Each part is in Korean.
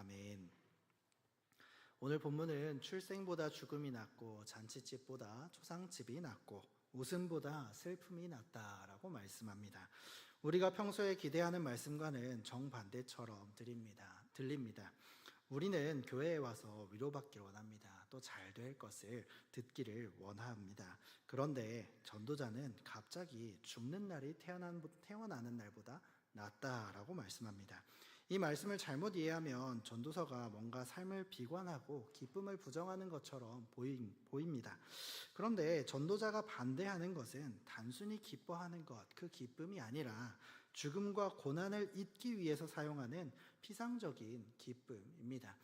아멘. 오늘 본문은 출생보다 죽음이 낫고 잔치집보다 초상집이 낫고 웃음보다 슬픔이 낫다라고 말씀합니다. 우리가 평소에 기대하는 말씀과는 정반대처럼 들립니다. 우리는 교회에 와서 위로받기를 원합니다. 또 잘 될 것을 듣기를 원합니다. 그런데 전도자는 갑자기 죽는 날이 태어나는 날보다 낫다라고 말씀합니다. 이 말씀을 잘못 이해하면 전도서가 뭔가 삶을 비관하고 기쁨을 부정하는 것처럼 보입니다. 그런데 전도자가 반대하는 것은 단순히 기뻐하는 것, 그 기쁨이 아니라 죽음과 고난을 잊기 위해서 사용하는 피상적인 기쁨입니다.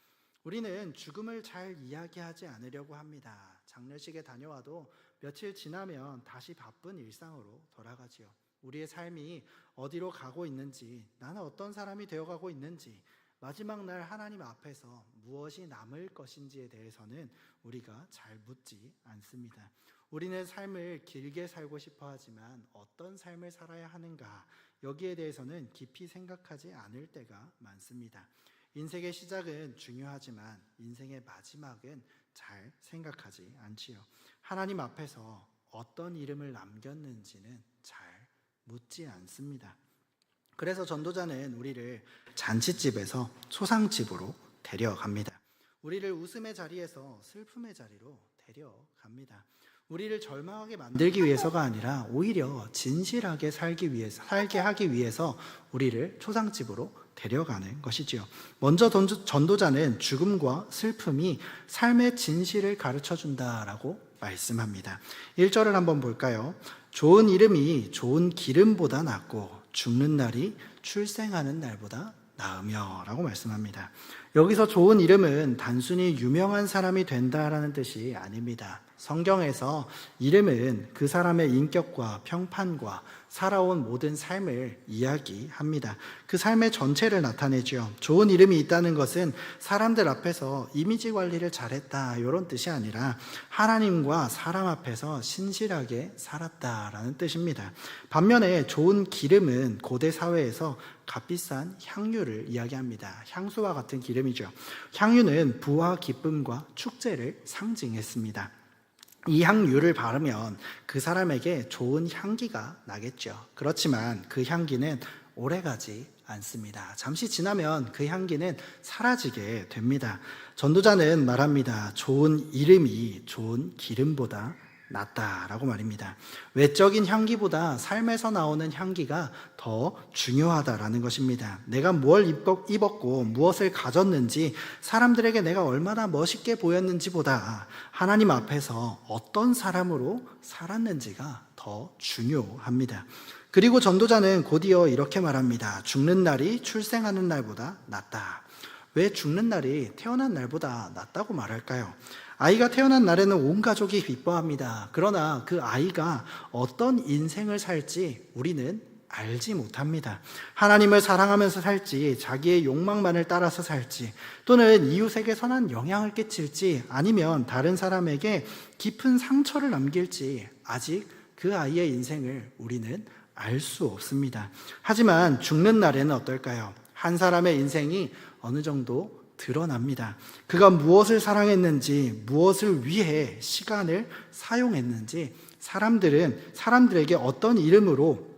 우리는 죽음을 잘 이야기하지 않으려고 합니다. 장례식에 다녀와도 며칠 지나면 다시 바쁜 일상으로 돌아가지요. 우리의 삶이 어디로 가고 있는지, 나는 어떤 사람이 되어가고 있는지, 마지막 날 하나님 앞에서 무엇이 남을 것인지에 대해서는 우리가 잘 묻지 않습니다. 우리는 삶을 길게 살고 싶어 하지만 어떤 삶을 살아야 하는가, 여기에 대해서는 깊이 생각하지 않을 때가 많습니다. 인생의 시작은 중요하지만 인생의 마지막은 잘 생각하지 않지요. 하나님 앞에서 어떤 이름을 남겼는지는 잘 묻지 않습니다. 그래서 전도자는 우리를 잔치집에서 초상집으로 데려갑니다. 우리를 웃음의 자리에서 슬픔의 자리로 데려갑니다. 우리를 절망하게 만들기 위해서가 아니라 오히려 진실하게 살게 하기 위해서 우리를 초상집으로 데려가는 것이지요. 먼저 전도자는 죽음과 슬픔이 삶의 진실을 가르쳐준다라고 말씀합니다. 1절을 한번 볼까요? 좋은 이름이 좋은 기름보다 낫고 죽는 날이 출생하는 날보다 나으며 라고 말씀합니다. 여기서 좋은 이름은 단순히 유명한 사람이 된다라는 뜻이 아닙니다. 성경에서 이름은 그 사람의 인격과 평판과 살아온 모든 삶을 이야기합니다. 그 삶의 전체를 나타내죠. 좋은 이름이 있다는 것은 사람들 앞에서 이미지 관리를 잘했다 이런 뜻이 아니라 하나님과 사람 앞에서 신실하게 살았다라는 뜻입니다. 반면에 좋은 기름은 고대 사회에서 값비싼 향유를 이야기합니다. 향수와 같은 기름이죠. 향유는 부와 기쁨과 축제를 상징했습니다. 이 향유를 바르면 그 사람에게 좋은 향기가 나겠죠. 그렇지만 그 향기는 오래가지 않습니다. 잠시 지나면 그 향기는 사라지게 됩니다. 전도자는 말합니다. 좋은 이름이 좋은 기름보다 낫다라고 말입니다. 외적인 향기보다 삶에서 나오는 향기가 더 중요하다라는 것입니다. 내가 뭘 입었고 무엇을 가졌는지, 사람들에게 내가 얼마나 멋있게 보였는지보다 하나님 앞에서 어떤 사람으로 살았는지가 더 중요합니다. 그리고 전도자는 곧이어 이렇게 말합니다. 죽는 날이 출생하는 날보다 낫다. 왜 죽는 날이 태어난 날보다 낫다고 말할까요? 아이가 태어난 날에는 온 가족이 기뻐합니다. 그러나 그 아이가 어떤 인생을 살지 우리는 알지 못합니다. 하나님을 사랑하면서 살지, 자기의 욕망만을 따라서 살지, 또는 이웃에게 선한 영향을 끼칠지, 아니면 다른 사람에게 깊은 상처를 남길지 아직 그 아이의 인생을 우리는 알 수 없습니다. 하지만 죽는 날에는 어떨까요? 한 사람의 인생이 어느 정도 드러납니다. 그가 무엇을 사랑했는지, 무엇을 위해 시간을 사용했는지, 사람들에게 어떤 이름으로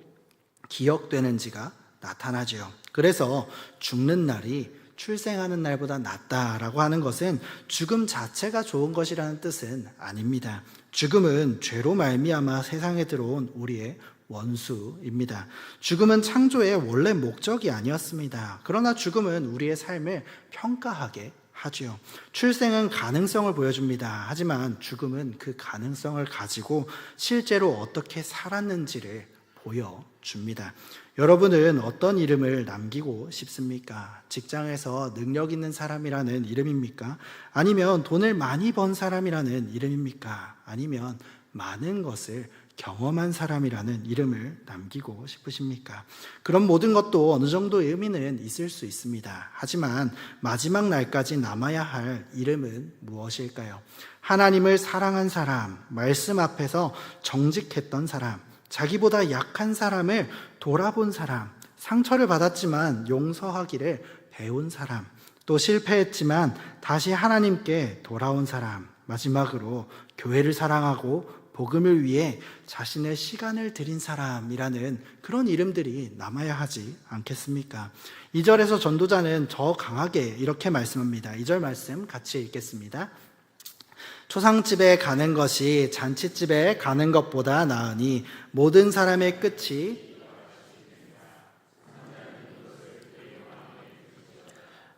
기억되는지가 나타나죠. 그래서 죽는 날이 출생하는 날보다 낫다라고 하는 것은 죽음 자체가 좋은 것이라는 뜻은 아닙니다. 죽음은 죄로 말미암아 세상에 들어온 우리의 원수입니다. 죽음은 창조의 원래 목적이 아니었습니다. 그러나 죽음은 우리의 삶을 평가하게 하죠. 출생은 가능성을 보여줍니다. 하지만 죽음은 그 가능성을 가지고 실제로 어떻게 살았는지를 보여줍니다. 여러분은 어떤 이름을 남기고 싶습니까? 직장에서 능력 있는 사람이라는 이름입니까? 아니면 돈을 많이 번 사람이라는 이름입니까? 아니면 많은 것을 경험한 사람이라는 이름을 남기고 싶으십니까? 그런 모든 것도 어느 정도 의미는 있을 수 있습니다. 하지만 마지막 날까지 남아야 할 이름은 무엇일까요? 하나님을 사랑한 사람, 말씀 앞에서 정직했던 사람, 자기보다 약한 사람을 돌아본 사람, 상처를 받았지만 용서하기를 배운 사람, 또 실패했지만 다시 하나님께 돌아온 사람, 마지막으로 교회를 사랑하고 복음을 위해 자신의 시간을 들인 사람이라는 그런 이름들이 남아야 하지 않겠습니까? 2절에서 전도자는 더 강하게 이렇게 말씀합니다. 2절 말씀 같이 읽겠습니다. 초상집에 가는 것이 잔치집에 가는 것보다 나으니 모든 사람의 끝이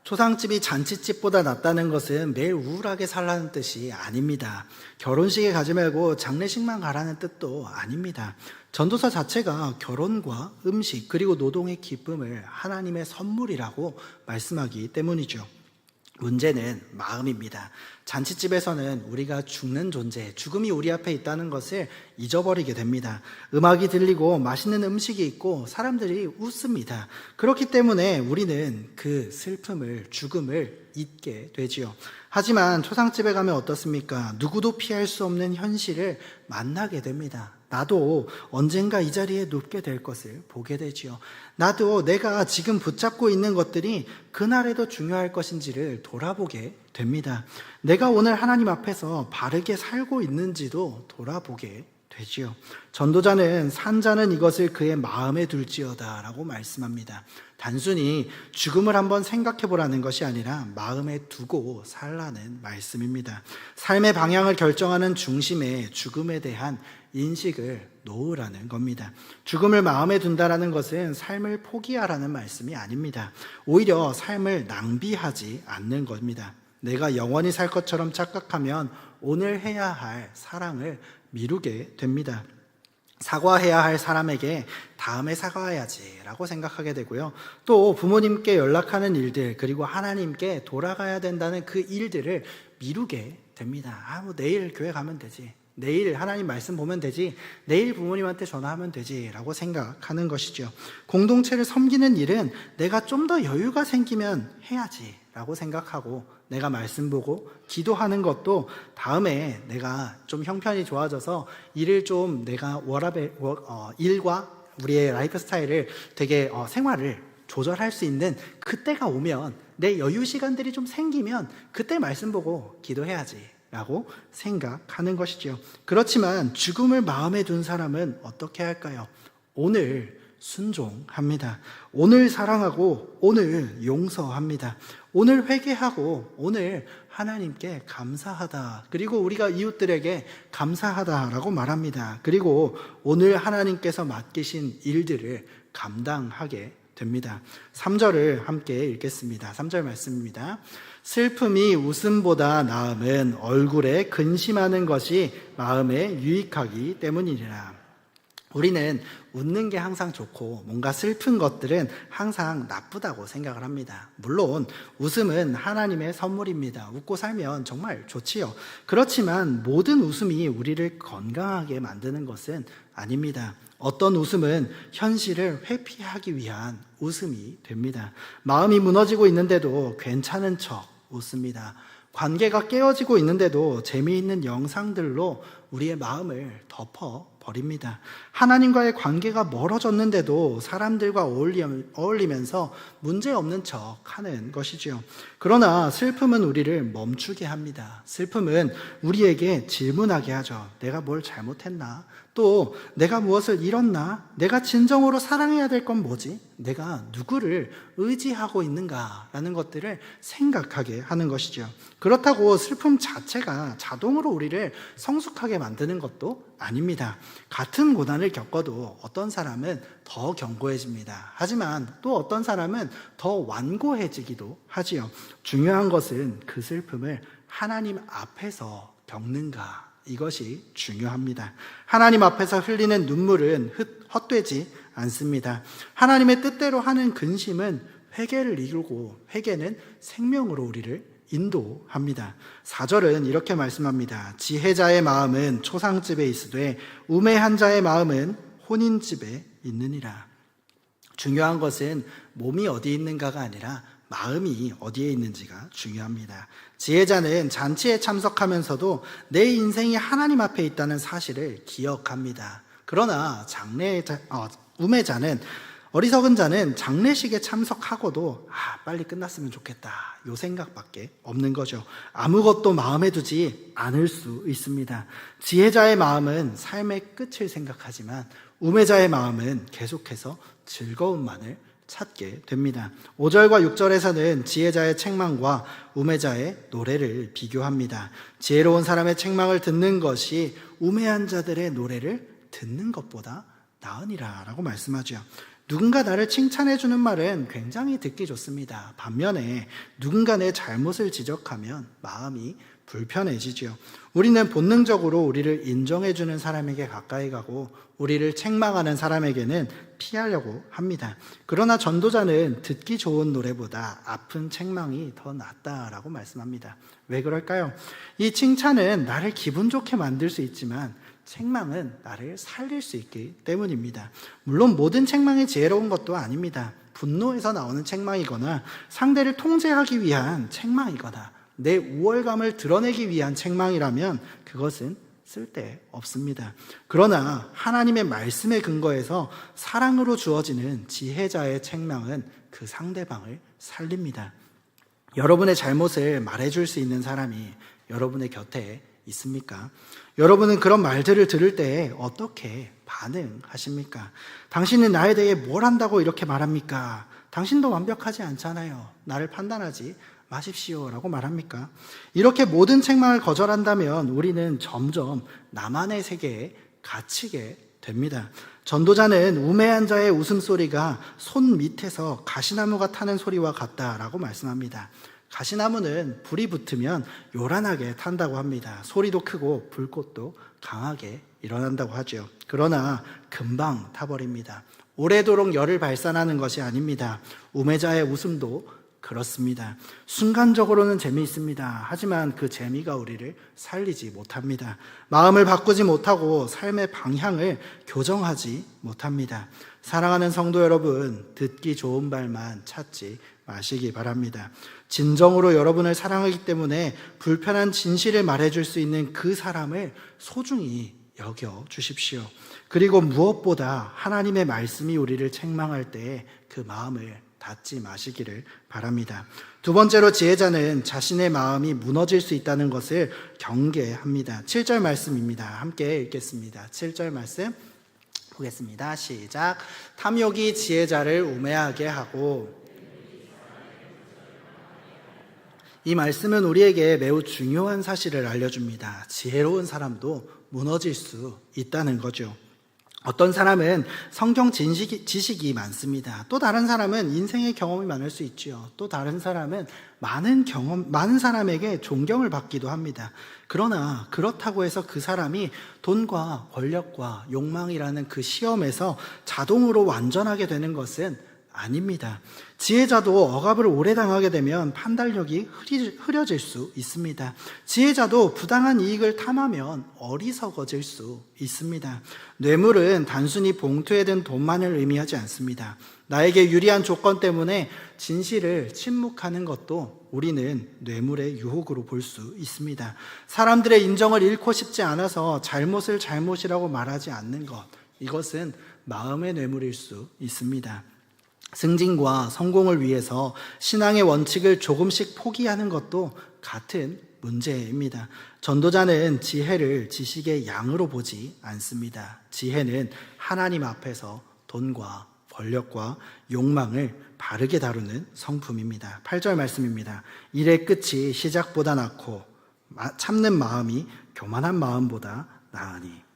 초상집이 잔치집보다 낫다는 것은 매일 우울하게 살라는 뜻이 아닙니다. 결혼식에 가지 말고 장례식만 가라는 뜻도 아닙니다. 전도사 자체가 결혼과 음식 그리고 노동의 기쁨을 하나님의 선물이라고 말씀하기 때문이죠. 문제는 마음입니다. 잔치집에서는 우리가 죽는 존재, 죽음이 우리 앞에 있다는 것을 잊어버리게 됩니다. 음악이 들리고 맛있는 음식이 있고 사람들이 웃습니다. 그렇기 때문에 우리는 그 슬픔을, 죽음을 잊게 되지요. 하지만 초상집에 가면 어떻습니까? 누구도 피할 수 없는 현실을 만나게 됩니다. 나도 언젠가 이 자리에 눕게 될 것을 보게 되지요. 나도 내가 지금 붙잡고 있는 것들이 그날에도 중요할 것인지를 돌아보게 됩니다. 내가 오늘 하나님 앞에서 바르게 살고 있는지도 돌아보게 되지요. 전도자는 산자는 이것을 그의 마음에 둘지어다 라고 말씀합니다. 단순히 죽음을 한번 생각해 보라는 것이 아니라 마음에 두고 살라는 말씀입니다. 삶의 방향을 결정하는 중심에 죽음에 대한 인식을 놓으라는 겁니다. 죽음을 마음에 둔다라는 것은 삶을 포기하라는 말씀이 아닙니다. 오히려 삶을 낭비하지 않는 겁니다. 내가 영원히 살 것처럼 착각하면 오늘 해야 할 사랑을 미루게 됩니다. 사과해야 할 사람에게 다음에 사과해야지 라고 생각하게 되고요. 또 부모님께 연락하는 일들 그리고 하나님께 돌아가야 된다는 그 일들을 미루게 됩니다. 뭐 내일 교회 가면 되지, 내일 하나님 말씀 보면 되지, 내일 부모님한테 전화하면 되지 라고 생각하는 것이죠. 공동체를 섬기는 일은 내가 좀 더 여유가 생기면 해야지 라고 생각하고, 내가 말씀 보고 기도하는 것도 다음에 내가 좀 형편이 좋아져서 일을 좀 내가 일과 우리의 라이프 스타일을 되게 생활을 조절할 수 있는 그때가 오면, 내 여유 시간들이 좀 생기면 그때 말씀 보고 기도해야지 라고 생각하는 것이죠. 그렇지만 죽음을 마음에 둔 사람은 어떻게 할까요? 오늘 순종합니다. 오늘 사랑하고 오늘 용서합니다. 오늘 회개하고 오늘 하나님께 감사하다. 그리고 우리가 이웃들에게 감사하다라고 말합니다. 그리고 오늘 하나님께서 맡기신 일들을 감당하게 됩니다. 3절을 함께 읽겠습니다. 3절 말씀입니다. 슬픔이 웃음보다 나음은 얼굴에 근심하는 것이 마음에 유익하기 때문이니라. 우리는 웃는 게 항상 좋고 뭔가 슬픈 것들은 항상 나쁘다고 생각을 합니다. 물론 웃음은 하나님의 선물입니다. 웃고 살면 정말 좋지요. 그렇지만 모든 웃음이 우리를 건강하게 만드는 것은 아닙니다. 어떤 웃음은 현실을 회피하기 위한 웃음이 됩니다. 마음이 무너지고 있는데도 괜찮은 척 웃습니다. 관계가 깨어지고 있는데도 재미있는 영상들로 우리의 마음을 덮어버립니다. 하나님과의 관계가 멀어졌는데도 사람들과 어울리면서 문제없는 척 하는 것이죠. 그러나 슬픔은 우리를 멈추게 합니다. 슬픔은 우리에게 질문하게 하죠. 내가 뭘 잘못했나? 또 내가 무엇을 잃었나? 내가 진정으로 사랑해야 될 건 뭐지? 내가 누구를 의지하고 있는가라는 것들을 생각하게 하는 것이죠. 그렇다고 슬픔 자체가 자동으로 우리를 성숙하게 만드는 것도 아닙니다. 같은 고난을 겪어도 어떤 사람은 더 견고해집니다. 하지만 또 어떤 사람은 더 완고해지기도 하지요. 중요한 것은 그 슬픔을 하나님 앞에서 겪는가, 이것이 중요합니다. 하나님 앞에서 흘리는 눈물은 헛되지 않습니다. 하나님의 뜻대로 하는 근심은 회개를 이루고 회개는 생명으로 우리를 인도합니다. 4절은 이렇게 말씀합니다. 지혜자의 마음은 초상집에 있으되 우매한 자의 마음은 혼인집에 있느니라. 중요한 것은 몸이 어디 있는가가 아니라 마음이 어디에 있는지가 중요합니다. 지혜자는 잔치에 참석하면서도 내 인생이 하나님 앞에 있다는 사실을 기억합니다. 그러나 우매자는 어리석은 자는 장례식에 참석하고도 빨리 끝났으면 좋겠다 요 생각밖에 없는 거죠. 아무것도 마음에 두지 않을 수 있습니다. 지혜자의 마음은 삶의 끝을 생각하지만 우매자의 마음은 계속해서 즐거움만을 찾게 됩니다. 5절과 6절에서는 지혜자의 책망과 우매자의 노래를 비교합니다. 지혜로운 사람의 책망을 듣는 것이 우매한 자들의 노래를 듣는 것보다 나으니라 라고 말씀하죠. 누군가 나를 칭찬해 주는 말은 굉장히 듣기 좋습니다. 반면에 누군가 내 잘못을 지적하면 마음이 불편해지죠. 우리는 본능적으로 우리를 인정해 주는 사람에게 가까이 가고 우리를 책망하는 사람에게는 피하려고 합니다. 그러나 전도자는 듣기 좋은 노래보다 아픈 책망이 더 낫다라고 말씀합니다. 왜 그럴까요? 이 칭찬은 나를 기분 좋게 만들 수 있지만 책망은 나를 살릴 수 있기 때문입니다. 물론 모든 책망이 지혜로운 것도 아닙니다. 분노에서 나오는 책망이거나 상대를 통제하기 위한 책망이거나 내 우월감을 드러내기 위한 책망이라면 그것은 쓸데없습니다. 그러나 하나님의 말씀에 근거해서 사랑으로 주어지는 지혜자의 책망은 그 상대방을 살립니다. 여러분의 잘못을 말해줄 수 있는 사람이 여러분의 곁에 있습니까? 여러분은 그런 말들을 들을 때 어떻게 반응하십니까? 당신은 나에 대해 뭘 안다고 이렇게 말합니까? 당신도 완벽하지 않잖아요. 나를 판단하지 마십시오 라고 말합니까? 이렇게 모든 책망을 거절한다면 우리는 점점 나만의 세계에 갇히게 됩니다. 전도자는 우매한 자의 웃음소리가 손 밑에서 가시나무가 타는 소리와 같다라고 말씀합니다. 가시나무는 불이 붙으면 요란하게 탄다고 합니다. 소리도 크고 불꽃도 강하게 일어난다고 하죠. 그러나 금방 타버립니다. 오래도록 열을 발산하는 것이 아닙니다. 우매자의 웃음도 그렇습니다. 순간적으로는 재미있습니다. 하지만 그 재미가 우리를 살리지 못합니다. 마음을 바꾸지 못하고 삶의 방향을 교정하지 못합니다. 사랑하는 성도 여러분, 듣기 좋은 말만 찾지 마시기 바랍니다. 진정으로 여러분을 사랑하기 때문에 불편한 진실을 말해줄 수 있는 그 사람을 소중히 여겨 주십시오. 그리고 무엇보다 하나님의 말씀이 우리를 책망할 때 그 마음을 닫지 마시기를 바랍니다. 두 번째로 지혜자는 자신의 마음이 무너질 수 있다는 것을 경계합니다. 7절 말씀입니다. 함께 읽겠습니다. 7절 말씀 보겠습니다. 시작. 탐욕이 지혜자를 우매하게 하고. 이 말씀은 우리에게 매우 중요한 사실을 알려줍니다. 지혜로운 사람도 무너질 수 있다는 거죠. 어떤 사람은 성경 지식이 많습니다. 또 다른 사람은 인생의 경험이 많을 수 있죠. 또 다른 사람은 많은 사람에게 존경을 받기도 합니다. 그러나 그렇다고 해서 그 사람이 돈과 권력과 욕망이라는 그 시험에서 자동으로 완전하게 되는 것은 아닙니다. 지혜자도 억압을 오래 당하게 되면 판단력이 흐려질 수 있습니다. 지혜자도 부당한 이익을 탐하면 어리석어질 수 있습니다. 뇌물은 단순히 봉투에 든 돈만을 의미하지 않습니다. 나에게 유리한 조건 때문에 진실을 침묵하는 것도 우리는 뇌물의 유혹으로 볼 수 있습니다. 사람들의 인정을 잃고 싶지 않아서 잘못을 잘못이라고 말하지 않는 것, 이것은 마음의 뇌물일 수 있습니다. 승진과 성공을 위해서 신앙의 원칙을 조금씩 포기하는 것도 같은 문제입니다. 전도자는 지혜를 지식의 양으로 보지 않습니다. 지혜는 하나님 앞에서 돈과 권력과 욕망을 바르게 다루는 성품입니다. 8절 말씀입니다. 일의 끝이 시작보다 낫고 참는 마음이 교만한 마음보다 나으니.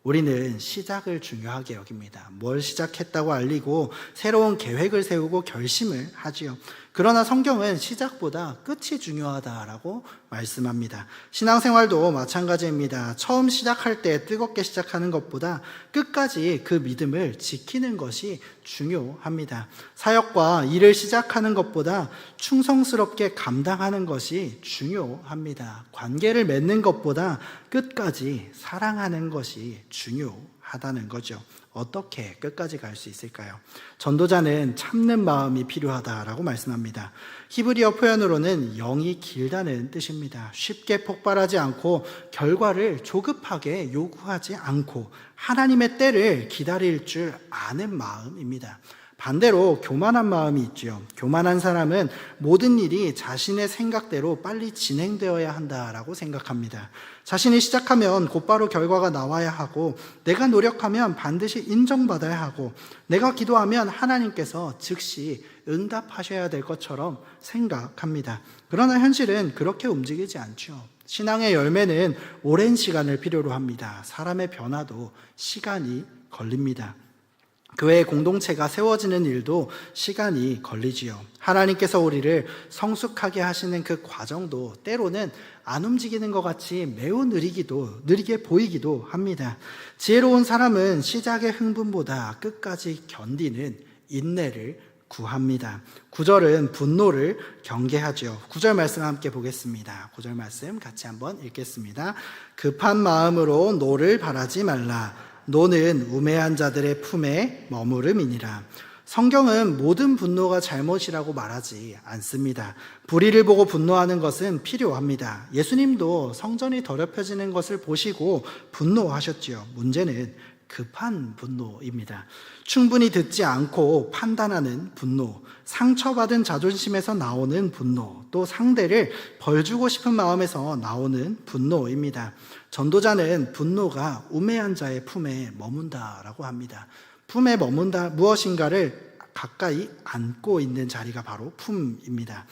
우리는 시작을 중요하게 여깁니다. 뭘 시작했다고 알리고 새로운 계획을 세우고 결심을 하지요. 그러나 성경은 시작보다 끝이 중요하다라고 말씀합니다. 신앙생활도 마찬가지입니다. 처음 시작할 때 뜨겁게 시작하는 것보다 끝까지 그 믿음을 지키는 것이 중요합니다. 사역과 일을 시작하는 것보다 충성스럽게 감당하는 것이 중요합니다. 관계를 맺는 것보다 끝까지 사랑하는 것이 중요하다는 거죠. 어떻게 끝까지 갈 수 있을까요? 전도자는 참는 마음이 필요하다라고 말씀합니다. 히브리어 표현으로는 영이 길다는 뜻입니다. 쉽게 폭발하지 않고 결과를 조급하게 요구하지 않고 하나님의 때를 기다릴 줄 아는 마음입니다. 반대로 교만한 마음이 있죠. 교만한 사람은 모든 일이 자신의 생각대로 빨리 진행되어야 한다라고 생각합니다. 자신이 시작하면 곧바로 결과가 나와야 하고, 내가 노력하면 반드시 인정받아야 하고, 내가 기도하면 하나님께서 즉시 응답하셔야 될 것처럼 생각합니다. 그러나 현실은 그렇게 움직이지 않죠. 신앙의 열매는 오랜 시간을 필요로 합니다. 사람의 변화도 시간이 걸립니다. 교회의 공동체가 세워지는 일도 시간이 걸리지요. 하나님께서 우리를 성숙하게 하시는 그 과정도 때로는 안 움직이는 것 같이 매우 느리게 보이기도 합니다. 지혜로운 사람은 시작의 흥분보다 끝까지 견디는 인내를 구합니다. 9절은 분노를 경계하죠. 9절 말씀 함께 보겠습니다. 9절 말씀 같이 한번 읽겠습니다. 급한 마음으로 노를 바라지 말라. 노는 우매한 자들의 품에 머무름이니라. 성경은 모든 분노가 잘못이라고 말하지 않습니다. 불의를 보고 분노하는 것은 필요합니다. 예수님도 성전이 더럽혀지는 것을 보시고 분노하셨지요. 문제는 급한 분노입니다. 충분히 듣지 않고 판단하는 분노, 상처받은 자존심에서 나오는 분노, 또 상대를 벌주고 싶은 마음에서 나오는 분노입니다. 전도자는 분노가 우매한 자의 품에 머문다라고 합니다. 품에 머문다, 무엇인가를 가까이 안고 있는 자리가 바로 품입니다.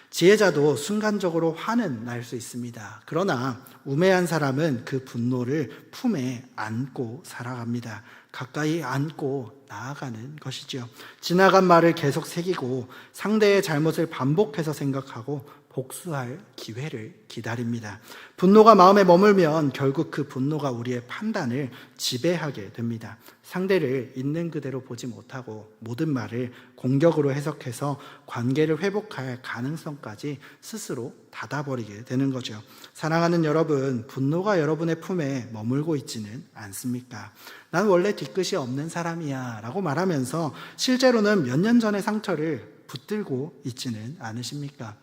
지혜자도 순간적으로 화는 날 수 있습니다. 그러나 우매한 사람은 그 분노를 품에 안고 살아갑니다. 가까이 안고 나아가는 것이죠. 지나간 말을 계속 새기고 상대의 잘못을 반복해서 생각하고 복수할 기회를 기다립니다. 분노가 마음에 머물면 결국 그 분노가 우리의 판단을 지배하게 됩니다. 상대를 있는 그대로 보지 못하고 모든 말을 공격으로 해석해서 관계를 회복할 가능성까지 스스로 닫아버리게 되는 거죠. 사랑하는 여러분, 분노가 여러분의 품에 머물고 있지는 않습니까? 난 원래 뒤끝이 없는 사람이야 라고 말하면서 실제로는 몇 년 전의 상처를 붙들고 있지는 않으십니까?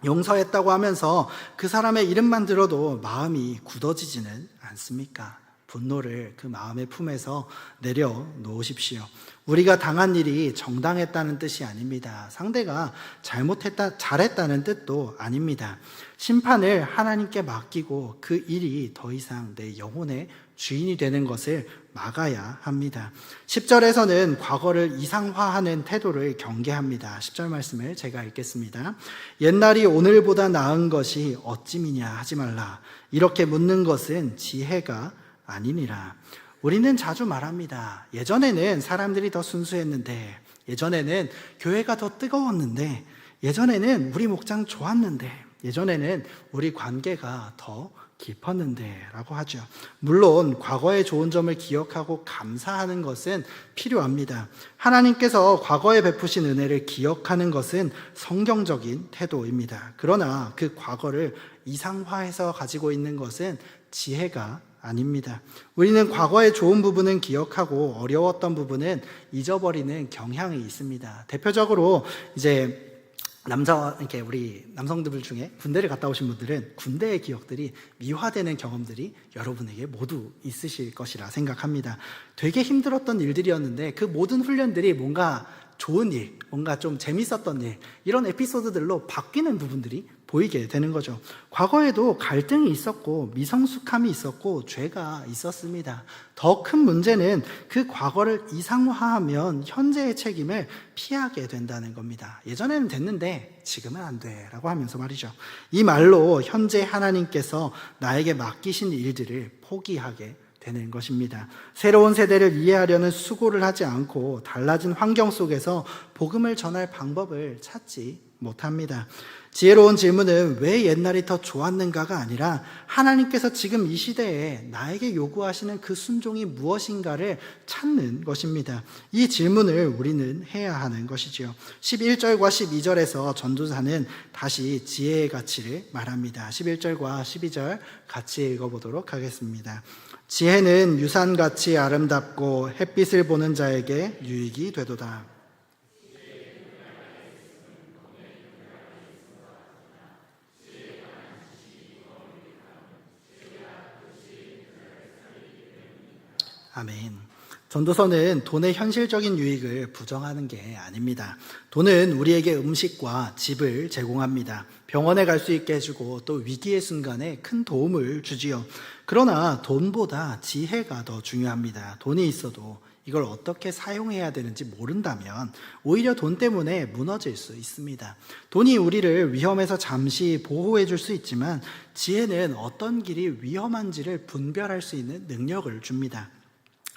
용서했다고 하면서 그 사람의 이름만 들어도 마음이 굳어지지는 않습니까? 분노를 그 마음의 품에서 내려놓으십시오. 우리가 당한 일이 정당했다는 뜻이 아닙니다. 상대가 잘했다는 뜻도 아닙니다. 심판을 하나님께 맡기고 그 일이 더 이상 내 영혼의 주인이 되는 것을 막아야 합니다. 10절에서는 과거를 이상화하는 태도를 경계합니다. 10절 말씀을 제가 읽겠습니다. 옛날이 오늘보다 나은 것이 어찌미냐 하지 말라. 이렇게 묻는 것은 지혜가 아니니라. 우리는 자주 말합니다. 예전에는 사람들이 더 순수했는데, 예전에는 교회가 더 뜨거웠는데, 예전에는 우리 목장 좋았는데, 예전에는 우리 관계가 더 깊었는데 라고 하죠. 물론 과거의 좋은 점을 기억하고 감사하는 것은 필요합니다. 하나님께서 과거에 베푸신 은혜를 기억하는 것은 성경적인 태도입니다. 그러나 그 과거를 이상화해서 가지고 있는 것은 지혜가 아닙니다. 우리는 과거의 좋은 부분은 기억하고 어려웠던 부분은 잊어버리는 경향이 있습니다. 대표적으로 이제 이렇게 우리 남성들 중에 군대를 갔다 오신 분들은 군대의 기억들이 미화되는 경험들이 여러분에게 모두 있으실 것이라 생각합니다. 되게 힘들었던 일들이었는데 그 모든 훈련들이 뭔가 좋은 일, 뭔가 좀 재밌었던 일, 이런 에피소드들로 바뀌는 부분들이 보이게 되는 거죠. 과거에도 갈등이 있었고 미성숙함이 있었고 죄가 있었습니다. 더 큰 문제는 그 과거를 이상화하면 현재의 책임을 피하게 된다는 겁니다. 예전에는 됐는데 지금은 안 돼 라고 하면서 말이죠. 이 말로 현재 하나님께서 나에게 맡기신 일들을 포기하게 되는 것입니다. 새로운 세대를 이해하려는 수고를 하지 않고 달라진 환경 속에서 복음을 전할 방법을 찾지 못합니다. 지혜로운 질문은 왜 옛날이 더 좋았는가가 아니라 하나님께서 지금 이 시대에 나에게 요구하시는 그 순종이 무엇인가를 찾는 것입니다. 이 질문을 우리는 해야 하는 것이죠. 11절과 12절에서 전도사는 다시 지혜의 가치를 말합니다. 11절과 12절 같이 읽어보도록 하겠습니다. 지혜는 유산같이 아름답고 햇빛을 보는 자에게 유익이 되도다. 아멘. 전도서는 돈의 현실적인 유익을 부정하는 게 아닙니다. 돈은 우리에게 음식과 집을 제공합니다. 병원에 갈 수 있게 해주고 또 위기의 순간에 큰 도움을 주지요. 그러나 돈보다 지혜가 더 중요합니다. 돈이 있어도 이걸 어떻게 사용해야 되는지 모른다면 오히려 돈 때문에 무너질 수 있습니다. 돈이 우리를 위험에서 잠시 보호해 줄 수 있지만 지혜는 어떤 길이 위험한지를 분별할 수 있는 능력을 줍니다.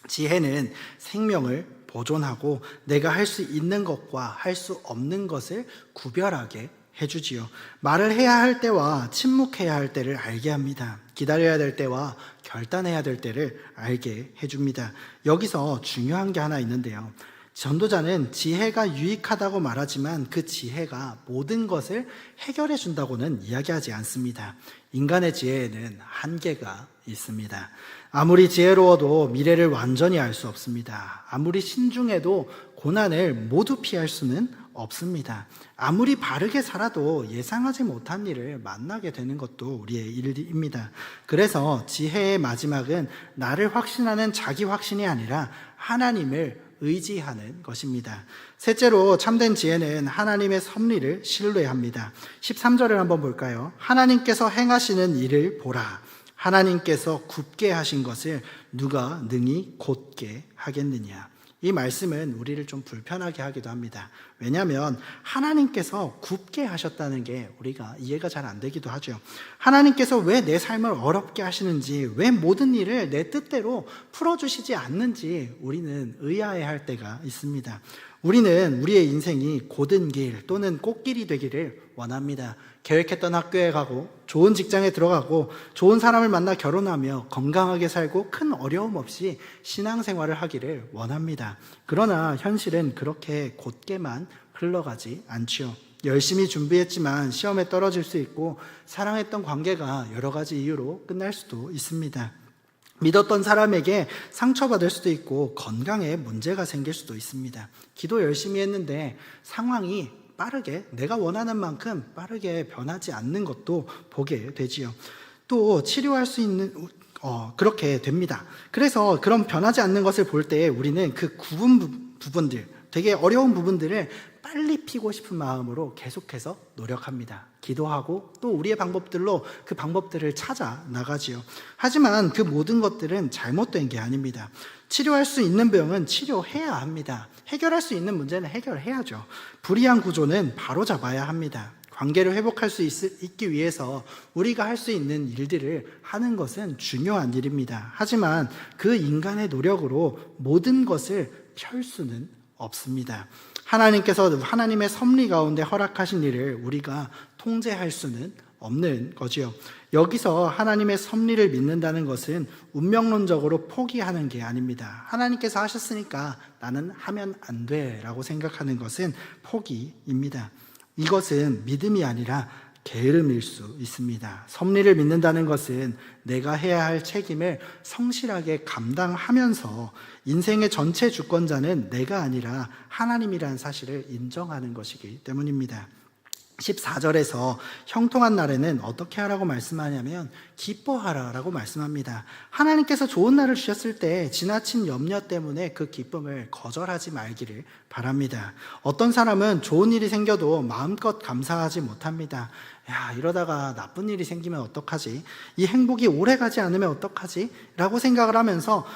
지혜는 생명을 보존하고 내가 할 수 있는 것과 할 수 없는 것을 구별하게 해주지요. 말을 해야 할 때와 침묵해야 할 때를 알게 합니다. 기다려야 될 때와 결단해야 될 때를 알게 해줍니다. 여기서 중요한 게 하나 있는데요. 전도자는 지혜가 유익하다고 말하지만 그 지혜가 모든 것을 해결해 준다고는 이야기하지 않습니다. 인간의 지혜에는 한계가 있습니다. 아무리 지혜로워도 미래를 완전히 알 수 없습니다. 아무리 신중해도 고난을 모두 피할 수는 없습니다. 아무리 바르게 살아도 예상하지 못한 일을 만나게 되는 것도 우리의 일입니다. 그래서 지혜의 마지막은 나를 확신하는 자기 확신이 아니라 하나님을 의지하는 것입니다. 셋째로 참된 지혜는 하나님의 섭리를 신뢰합니다. 13절을 한번 볼까요? 하나님께서 행하시는 일을 보라. 하나님께서 굽게 하신 것을 누가 능히 곧게 하겠느냐. 이 말씀은 우리를 좀 불편하게 하기도 합니다. 왜냐하면 하나님께서 굽게 하셨다는 게 우리가 이해가 잘 안 되기도 하죠. 하나님께서 왜 내 삶을 어렵게 하시는지, 왜 모든 일을 내 뜻대로 풀어주시지 않는지 우리는 의아해할 때가 있습니다. 우리는 우리의 인생이 곧은 길 또는 꽃길이 되기를 원합니다. 계획했던 학교에 가고 좋은 직장에 들어가고 좋은 사람을 만나 결혼하며 건강하게 살고 큰 어려움 없이 신앙생활을 하기를 원합니다. 그러나 현실은 그렇게 곧게만 흘러가지 않지요. 열심히 준비했지만 시험에 떨어질 수 있고 사랑했던 관계가 여러 가지 이유로 끝날 수도 있습니다. 믿었던 사람에게 상처받을 수도 있고 건강에 문제가 생길 수도 있습니다. 기도 열심히 했는데 상황이 빠르게 내가 원하는 만큼 빠르게 변하지 않는 것도 보게 되지요. 또 치료할 수 있는 그렇게 됩니다. 그래서 그런 변하지 않는 것을 볼 때 우리는 그 구분 부분들, 되게 어려운 부분들을 빨리 피고 싶은 마음으로 계속해서 노력합니다. 기도하고 또 우리의 방법들로 그 방법들을 찾아 나가지요. 하지만 그 모든 것들은 잘못된 게 아닙니다. 치료할 수 있는 병은 치료해야 합니다. 해결할 수 있는 문제는 해결해야죠. 불이한 구조는 바로잡아야 합니다. 관계를 회복할 수 있기 위해서 우리가 할 수 있는 일들을 하는 것은 중요한 일입니다. 하지만 그 인간의 노력으로 모든 것을 펼 수는 없습니다. 하나님께서 하나님의 섭리 가운데 허락하신 일을 우리가 통제할 수는 없는 거지요. 여기서 하나님의 섭리를 믿는다는 것은 운명론적으로 포기하는 게 아닙니다. 하나님께서 하셨으니까 나는 하면 안 돼라고 생각하는 것은 포기입니다. 이것은 믿음이 아니라 게으름일 수 있습니다. 섭리를 믿는다는 것은 내가 해야 할 책임을 성실하게 감당하면서 인생의 전체 주권자는 내가 아니라 하나님이라는 사실을 인정하는 것이기 때문입니다. 14절에서 형통한 날에는 어떻게 하라고 말씀하냐면 기뻐하라라고 말씀합니다. 하나님께서 좋은 날을 주셨을 때 지나친 염려 때문에 그 기쁨을 거절하지 말기를 바랍니다. 어떤 사람은 좋은 일이 생겨도 마음껏 감사하지 못합니다. 야, 이러다가 나쁜 일이 생기면 어떡하지? 이 행복이 오래 가지 않으면 어떡하지? 라고 생각을 하면서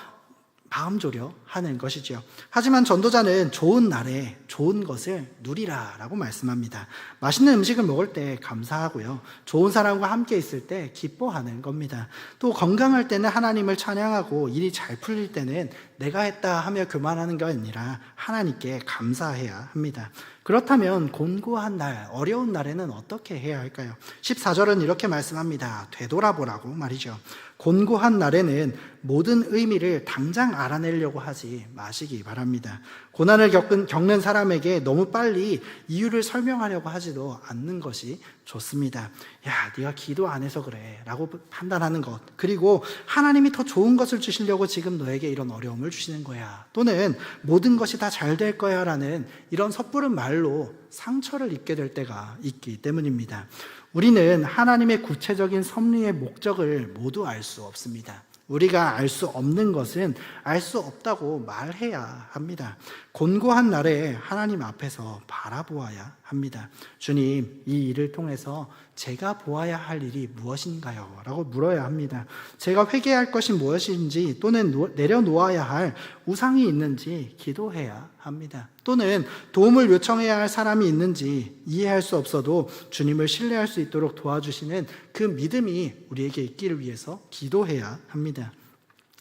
마음조려 하는 것이죠. 하지만 전도자는 좋은 날에 좋은 것을 누리라 라고 말씀합니다. 맛있는 음식을 먹을 때 감사하고요. 좋은 사람과 함께 있을 때 기뻐하는 겁니다. 또 건강할 때는 하나님을 찬양하고 일이 잘 풀릴 때는 내가 했다 하며 교만하는 게 아니라 하나님께 감사해야 합니다. 그렇다면 곤고한 날, 어려운 날에는 어떻게 해야 할까요? 14절은 이렇게 말씀합니다. 되돌아보라고 말이죠. 곤고한 날에는 모든 의미를 당장 알아내려고 하지 마시기 바랍니다. 고난을 겪는 사람에게 너무 빨리 이유를 설명하려고 하지도 않는 것이 좋습니다. 야, 네가 기도 안 해서 그래 라고 판단하는 것, 그리고 하나님이 더 좋은 것을 주시려고 지금 너에게 이런 어려움을 주시는 거야, 또는 모든 것이 다 잘 될 거야 라는 이런 섣부른 말로 상처를 입게 될 때가 있기 때문입니다. 우리는 하나님의 구체적인 섭리의 목적을 모두 알 수 없습니다. 우리가 알 수 없는 것은 알 수 없다고 말해야 합니다. 곤고한 날에 하나님 앞에서 바라보아야 합니다. 주님, 이 일을 통해서 제가 보아야 할 일이 무엇인가요? 라고 물어야 합니다. 제가 회개할 것이 무엇인지 또는 내려놓아야 할 우상이 있는지 기도해야 합니다. 또는 도움을 요청해야 할 사람이 있는지 이해할 수 없어도 주님을 신뢰할 수 있도록 도와주시는 그 믿음이 우리에게 있기를 위해서 기도해야 합니다.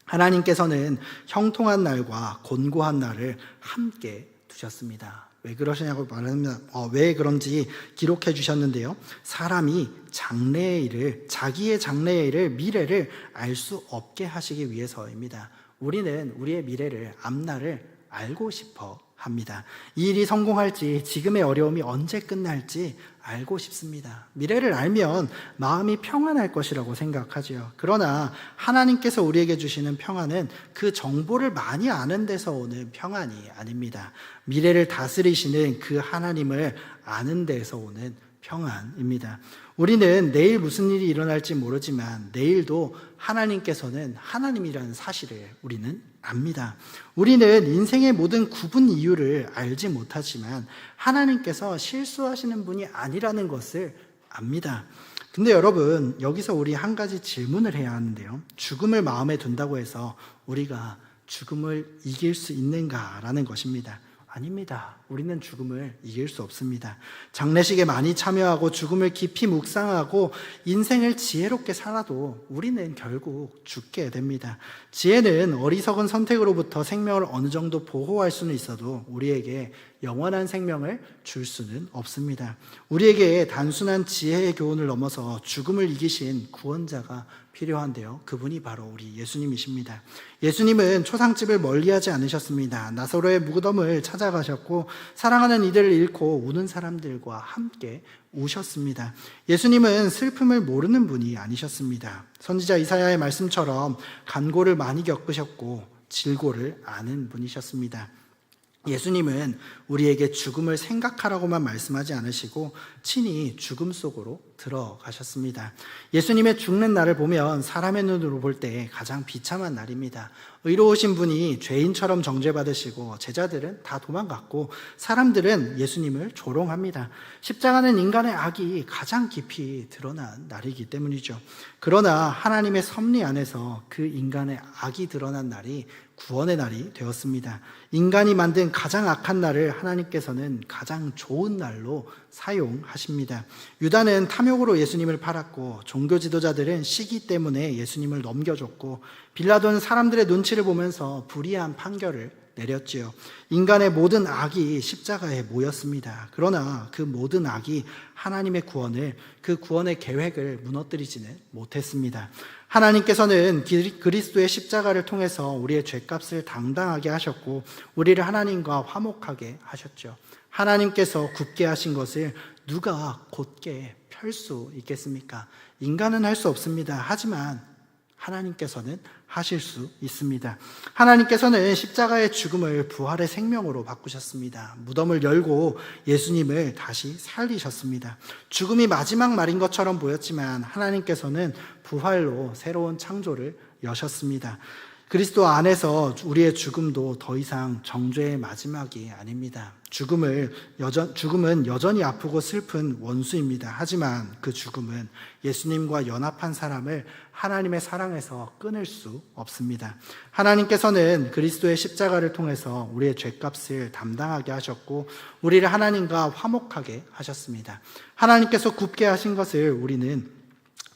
하나님께서는 형통한 날과 곤고한 날을 함께 두셨습니다. 왜 그러시냐고 말하면 왜 그런지 기록해 주셨는데요. 사람이 자기의 장래의 일을, 미래를 알 수 없게 하시기 위해서입니다. 우리는 우리의 미래를, 앞날을 알고 싶어 합니다. 이 일이 성공할지, 지금의 어려움이 언제 끝날지 알고 싶습니다. 미래를 알면 마음이 평안할 것이라고 생각하지요. 그러나 하나님께서 우리에게 주시는 평안은 그 정보를 많이 아는 데서 오는 평안이 아닙니다. 미래를 다스리시는 그 하나님을 아는 데서 오는 평안입니다. 우리는 내일 무슨 일이 일어날지 모르지만 내일도 하나님께서는 하나님이라는 사실을 우리는 압니다. 우리는 인생의 모든 구분 이유를 알지 못하지만 하나님께서 실수하시는 분이 아니라는 것을 압니다. 근데 여러분, 여기서 우리 한 가지 질문을 해야 하는데요. 죽음을 마음에 둔다고 해서 우리가 죽음을 이길 수 있는가라는 것입니다. 아닙니다. 우리는 죽음을 이길 수 없습니다. 장례식에 많이 참여하고 죽음을 깊이 묵상하고 인생을 지혜롭게 살아도 우리는 결국 죽게 됩니다. 지혜는 어리석은 선택으로부터 생명을 어느 정도 보호할 수는 있어도 우리에게 영원한 생명을 줄 수는 없습니다. 우리에게 단순한 지혜의 교훈을 넘어서 죽음을 이기신 구원자가 필요한데요. 그분이 바로 우리 예수님이십니다. 예수님은 초상집을 멀리하지 않으셨습니다. 나사로의 무덤을 찾아가셨고 사랑하는 이들을 잃고 우는 사람들과 함께 우셨습니다. 예수님은 슬픔을 모르는 분이 아니셨습니다. 선지자 이사야의 말씀처럼 간고를 많이 겪으셨고 질고를 아는 분이셨습니다. 예수님은 우리에게 죽음을 생각하라고만 말씀하지 않으시고 친히 죽음 속으로 들어가셨습니다. 예수님의 죽는 날을 보면 사람의 눈으로 볼 때 가장 비참한 날입니다. 의로우신 분이 죄인처럼 정죄받으시고 제자들은 다 도망갔고 사람들은 예수님을 조롱합니다. 십자가는 인간의 악이 가장 깊이 드러난 날이기 때문이죠. 그러나 하나님의 섭리 안에서 그 인간의 악이 드러난 날이 구원의 날이 되었습니다. 인간이 만든 가장 악한 날을 하나님께서는 가장 좋은 날로 사용하십니다. 유다는 탐욕으로 예수님을 팔았고 종교 지도자들은 시기 때문에 예수님을 넘겨줬고 빌라도는 사람들의 눈치를 보면서 불의한 판결을 내렸지요. 인간의 모든 악이 십자가에 모였습니다. 그러나 그 모든 악이 하나님의 구원을, 그 구원의 계획을 무너뜨리지는 못했습니다. 하나님께서는 그리스도의 십자가를 통해서 우리의 죄값을 당당하게 하셨고 우리를 하나님과 화목하게 하셨죠. 하나님께서 굳게 하신 것을 누가 곧게 펼 수 있겠습니까? 인간은 할 수 없습니다. 하지만 하나님께서는 하실 수 있습니다. 하나님께서는 십자가의 죽음을 부활의 생명으로 바꾸셨습니다. 무덤을 열고 예수님을 다시 살리셨습니다. 죽음이 마지막 말인 것처럼 보였지만 하나님께서는 부활로 새로운 창조를 여셨습니다. 그리스도 안에서 우리의 죽음도 더 이상 정죄의 마지막이 아닙니다. 죽음은 여전히 아프고 슬픈 원수입니다. 하지만 그 죽음은 예수님과 연합한 사람을 하나님의 사랑에서 끊을 수 없습니다. 하나님께서는 그리스도의 십자가를 통해서 우리의 죄값을 담당하게 하셨고 우리를 하나님과 화목하게 하셨습니다. 하나님께서 굳게 하신 것을 우리는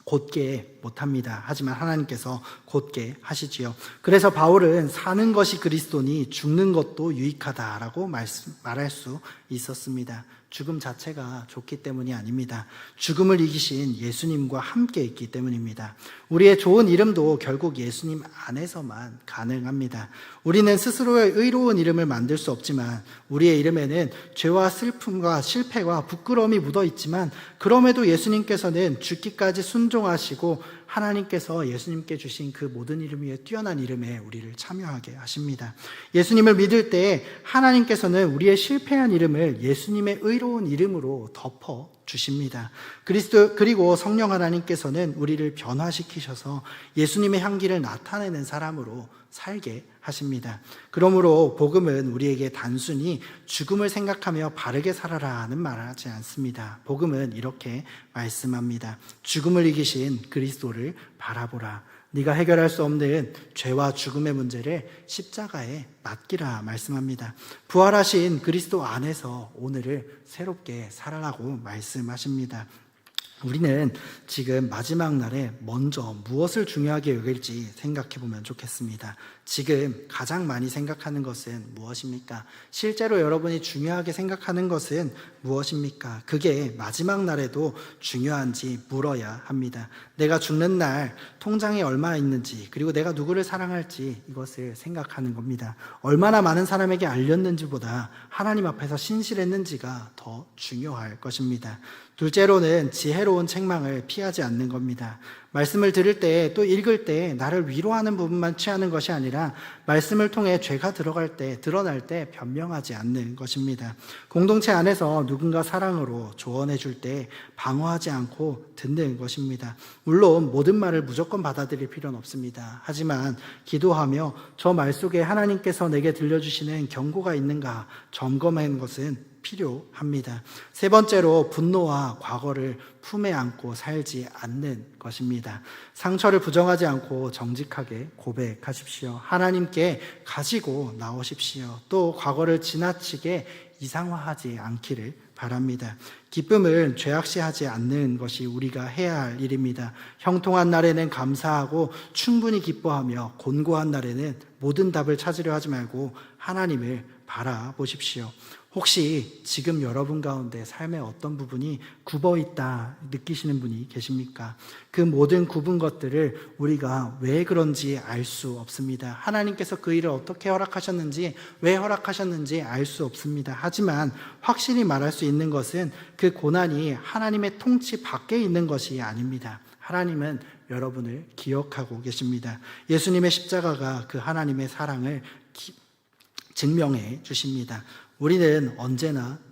곧게 못합니다. 하지만 하나님께서 곧게 하시지요. 그래서 바울은 사는 것이 그리스도니 죽는 것도 유익하다라고 말할 수 있었습니다. 죽음 자체가 좋기 때문이 아닙니다. 죽음을 이기신 예수님과 함께 있기 때문입니다. 우리의 좋은 이름도 결국 예수님 안에서만 가능합니다. 우리는 스스로의 의로운 이름을 만들 수 없지만 우리의 이름에는 죄와 슬픔과 실패와 부끄러움이 묻어 있지만 그럼에도 예수님께서는 죽기까지 순종하시고 하나님께서 예수님께 주신 그 모든 이름 위에 뛰어난 이름에 우리를 참여하게 하십니다. 예수님을 믿을 때 하나님께서는 우리의 실패한 이름을 예수님의 의로운 이름으로 덮어 주십니다. 그리고 성령 하나님께서는 우리를 변화시키셔서 예수님의 향기를 나타내는 사람으로 살게 하십니다. 그러므로 복음은 우리에게 단순히 죽음을 생각하며 바르게 살아라 하는 말을 하지 않습니다. 복음은 이렇게 말씀합니다. 죽음을 이기신 그리스도를 바라보라. 네가 해결할 수 없는 죄와 죽음의 문제를 십자가에 맡기라 말씀합니다. 부활하신 그리스도 안에서 오늘을 새롭게 살아라고 말씀하십니다. 우리는 지금 마지막 날에 먼저 무엇을 중요하게 여길지 생각해 보면 좋겠습니다. 지금 가장 많이 생각하는 것은 무엇입니까? 실제로 여러분이 중요하게 생각하는 것은 무엇입니까? 그게 마지막 날에도 중요한지 물어야 합니다. 내가 죽는 날 통장에 얼마 있는지, 그리고 내가 누구를 사랑할지 이것을 생각하는 겁니다. 얼마나 많은 사람에게 알렸는지보다 하나님 앞에서 신실했는지가 더 중요할 것입니다. 둘째로는 지혜로운 책망을 피하지 않는 겁니다. 말씀을 들을 때 또 읽을 때 나를 위로하는 부분만 취하는 것이 아니라 말씀을 통해 죄가 드러날 때 변명하지 않는 것입니다. 공동체 안에서 누군가 사랑으로 조언해 줄 때 방어하지 않고 듣는 것입니다. 물론 모든 말을 무조건 받아들일 필요는 없습니다. 하지만 기도하며 저 말 속에 하나님께서 내게 들려주시는 경고가 있는가 점검하는 것은 필요합니다. 세 번째로 분노와 과거를 품에 안고 살지 않는 것입니다. 상처를 부정하지 않고 정직하게 고백하십시오. 하나님께 가지고 나오십시오. 또 과거를 지나치게 이상화하지 않기를 바랍니다. 기쁨을 죄악시하지 않는 것이 우리가 해야 할 일입니다. 형통한 날에는 감사하고 충분히 기뻐하며 곤고한 날에는 모든 답을 찾으려 하지 말고 하나님을 바라보십시오. 혹시 지금 여러분 가운데 삶의 어떤 부분이 굽어 있다 느끼시는 분이 계십니까? 그 모든 굽은 것들을 우리가 왜 그런지 알 수 없습니다. 하나님께서 그 일을 어떻게 허락하셨는지, 왜 허락하셨는지 알 수 없습니다. 하지만 확실히 말할 수 있는 것은 그 고난이 하나님의 통치 밖에 있는 것이 아닙니다. 하나님은 여러분을 기억하고 계십니다. 예수님의 십자가가 그 하나님의 사랑을 증명해 주십니다. 우리는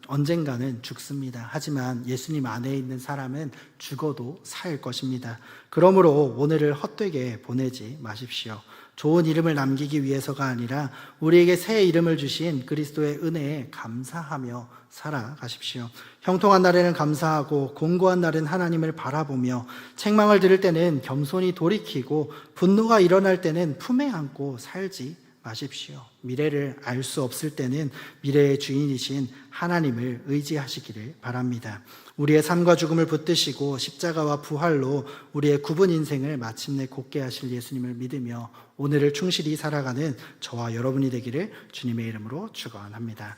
언젠가는 죽습니다. 하지만 예수님 안에 있는 사람은 죽어도 살 것입니다. 그러므로 오늘을 헛되게 보내지 마십시오. 좋은 이름을 남기기 위해서가 아니라 우리에게 새 이름을 주신 그리스도의 은혜에 감사하며 살아가십시오. 형통한 날에는 감사하고 곤고한 날은 하나님을 바라보며 책망을 들을 때는 겸손히 돌이키고 분노가 일어날 때는 품에 안고 살지 마십시오. 미래를 알 수 없을 때는 미래의 주인이신 하나님을 의지하시기를 바랍니다. 우리의 삶과 죽음을 붙드시고 십자가와 부활로 우리의 굽은 인생을 마침내 곧게 하실 예수님을 믿으며 오늘을 충실히 살아가는 저와 여러분이 되기를 주님의 이름으로 축원합니다.